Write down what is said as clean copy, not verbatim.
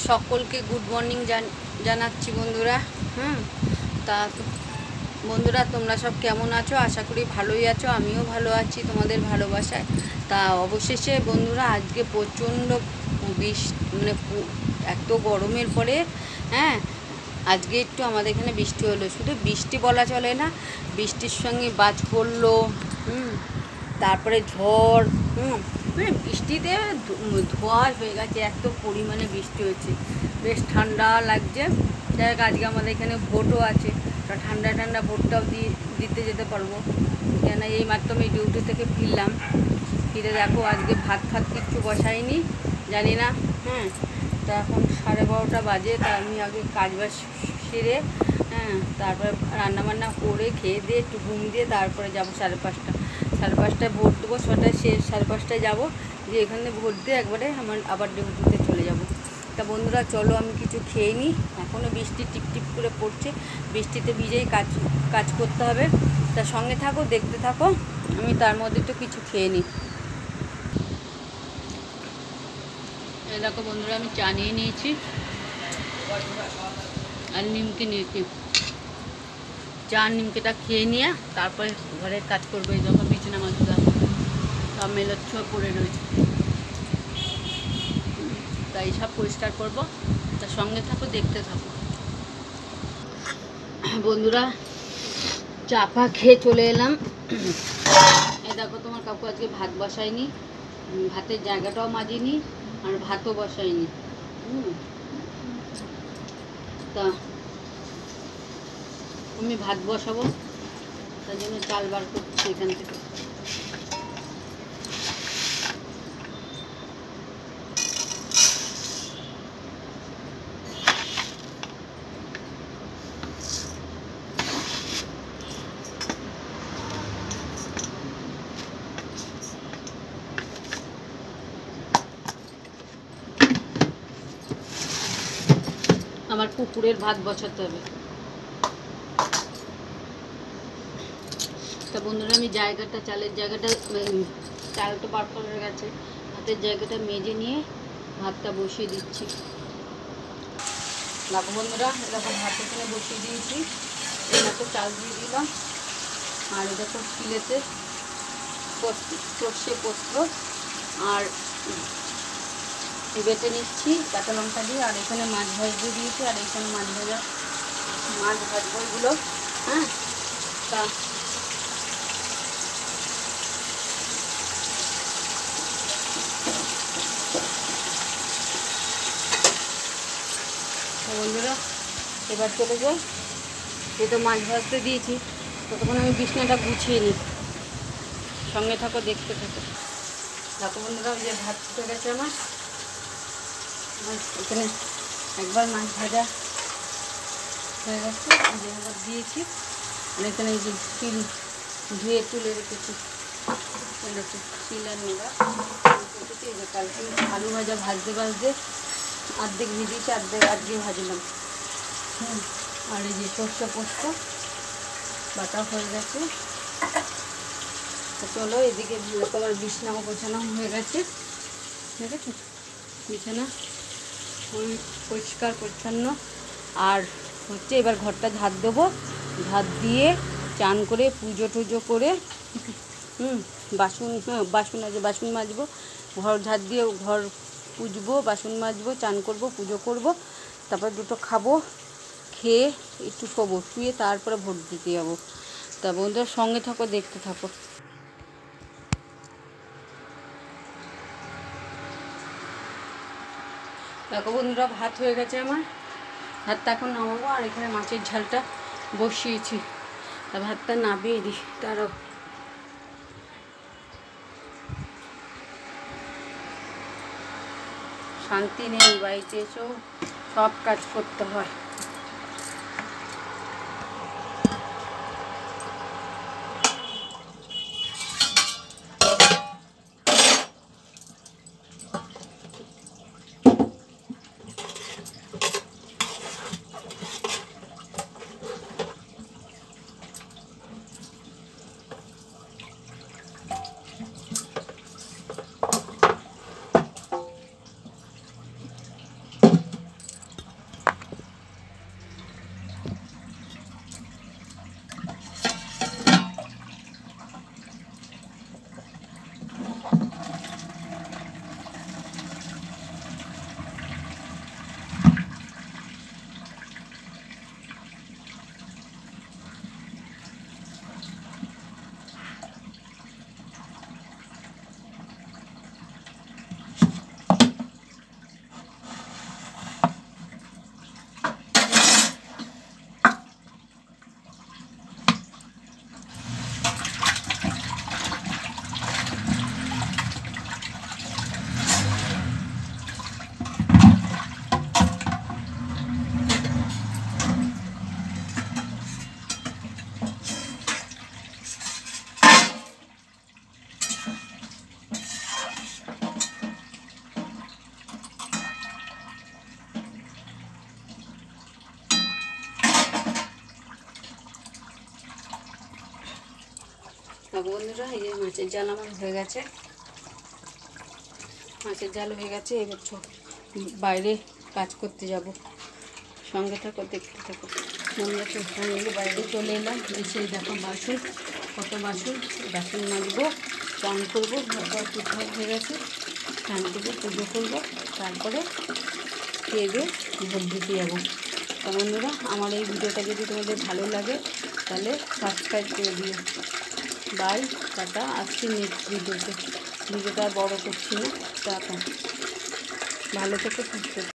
সকলকে good morning জানাচ্ছি বন্ধুরা। তা বন্ধুরা তোমরা সব কেমন আছো? আশা করি ভালোই আছো, আমিও ভালো আছি তোমাদের ভালোবাসায়। তা অবশেষে বন্ধুরা আজকে প্রচণ্ড মানে এত গরমের পরে আজকে একটু আমাদের এখানে বৃষ্টি হলো। শুধু বৃষ্টি বলা চলে না, বৃষ্টির সঙ্গে বাজ পড়লো, তারপরে ঝড়, মানে বৃষ্টিতে ধোয়া হয়ে গেছে, এত পরিমাণে বৃষ্টি হচ্ছে। বেশ ঠান্ডা লাগছে। যাই হোক আজকে আমাদের এখানে ভোটও আছে, তা ঠান্ডা ঠান্ডা ভোটটাও দিতে যেতে পারবো। কেন এই মাত্র আমি ডিউটি থেকে ফিরে দেখো আজকে ভাত কিচ্ছু বসাইনি, জানি না। তা এখন 12:30 বাজে। তা আমি আগে কাজবাজ সেরে তারপরে রান্নাবান্না করে খেয়ে দিয়ে একটু ঘুম দিয়ে তারপরে যাবো 5:30টায় ভোট দেবো। 6টায় শেষ, 5:30টায় যাবো, দিয়ে এখানে ভোট দিয়ে একবারে আবার ডিউটিতে চলে যাব। তা বন্ধুরা চলো আমি কিছু খেয়ে নিই, এখনও বৃষ্টি টিপ করে পড়ছে, বৃষ্টিতে ভিজেই কাজ করতে হবে। তা সঙ্গে থাকো, দেখতে থাকো, আমি তার মধ্যে তো কিছু খেয়ে নিই। এই দেখো বন্ধুরা আমি চা নিয়ে নিয়েছি আর নিমকি নিয়েছি। চা নিমকিটা খেয়ে নিয়ে তারপরে ঘরের কাজ করবো। এই যখন বিছানা মাজা সব মেলোচ্ছ পড়ে রয়েছে, তাই সব পরিষ্কার করবো। তার সঙ্গে থাকো, দেখতে থাকো। বন্ধুরা চা ফা খেয়ে চলে এলাম। এ দেখো তোমার কাকু আজকে ভাত বসায়নি, ভাতের জায়গাটাও মাজিনি আর ভাতও বসায়নি। তা আমি ভাত বসাবো, তার জন্য চাল বার করছি এখান থেকে। আমার কুকুরের ভাত বসাতে হবে। তা বন্ধুরা আমি চালের জায়গাটা চালটা বার করে গেছে, ভাতের জায়গাটা মেজে নিয়ে ভাতটা বসিয়ে দিচ্ছি। দেখো বন্ধুরা এরকম ভাত এখানে বসিয়ে দিয়েছি, এই মতো চাল দিয়ে দিলাম। আর দেখো চিলেতে সর্ষে পোস্ত আর বেটে নিচ্ছি কাঁচা লঙ্কা দিয়ে। আর এখানে মাছ ভাজতে দিয়েছি, আর এখানে মাছ ভাজবো এগুলো। তা বন্ধুরা এবার চলে যাই, এই তো মাছ ভাজতে দিয়েছি, ততক্ষণ আমি বিছনাটা গুছিয়ে নিই। সঙ্গে থাকো, দেখতে থাকো। দেখো বন্ধুরা ওই যে ভাত ফুটে গেছে আমার। এখানে একবার মাছ ভাজা হয়ে গেছে, একবার দিয়েছি। আর এখানে এই যে তিল ধুয়ে তুলে রেখেছি, তিল আর নোড়া রেখেছি। এই যে কালকে আলু ভাজা ভাজতে অর্ধেক ভিজিয়েছি, অর্ধেক আজকে ভাজলাম। আর এই যে সর্ষে পোস্ত বাটা হয়ে গেছে। তো চলো এদিকে তোমার বিছানাও গোছানো হয়ে গেছে, ঠিক আছে? বিছানা পরিষ্কার পরিচ্ছন্ন। আর হচ্ছে এবার ঘরটা ঝাড় দেবো, ঝাড় দিয়ে চান করে পুজো টুজো করে বাসন আছে, বাসন মাজবো। ঘর ঝাড় দিয়ে ঘর পুজবো, বাসন মাজবো, চান করবো, পুজো করব, তারপর দুটো খাবো, খেয়ে একটু শোবো, শুয়ে তারপরে ভোট দিতে যাবো। তা বন্ধুদের সঙ্গে থাকো, দেখতে থাকো। দেখো বন্ধুরা ভাত হয়ে গেছে আমার, ভাতটা এখন নামাবো। আর এখানে মাছের ঝালটা বসিয়েছি, তা ভাতটা নামিয়ে দিই। তারও শান্তি নেই, বাড়িতে এসেও সব কাজ করতে হয়। বন্ধুরা এই যে মাছের জাল আমার হয়ে গেছে, মাছের জাল হয়ে গেছে। এবার বাইরে কাজ করতে যাব, সঙ্গে থাকো, দেখতে থাকো। আমরা সঙ্গে বাইরে চলে এলাম, এসে দেখো বাসন, কত বাসন, বাসন মাজবো, স্নান করবো, ঘর ঠিকঠাক হয়ে গেছে, স্নান করবো, পুজো করবো, তারপরে খেয়ে দিয়ে ভোট দিতে যাবো। তা বন্ধুরা আমার এই ভিডিওটা যদি তোমাদের ভালো লাগে তাহলে সাবস্ক্রাইব করে দিও। বাই, টাটা, আসছি নেক্সট ভিডিওতে। ভিডিওটা আর বড়ো করছি না, টাটা, ভালো থেকো, সুস্থ থেকো।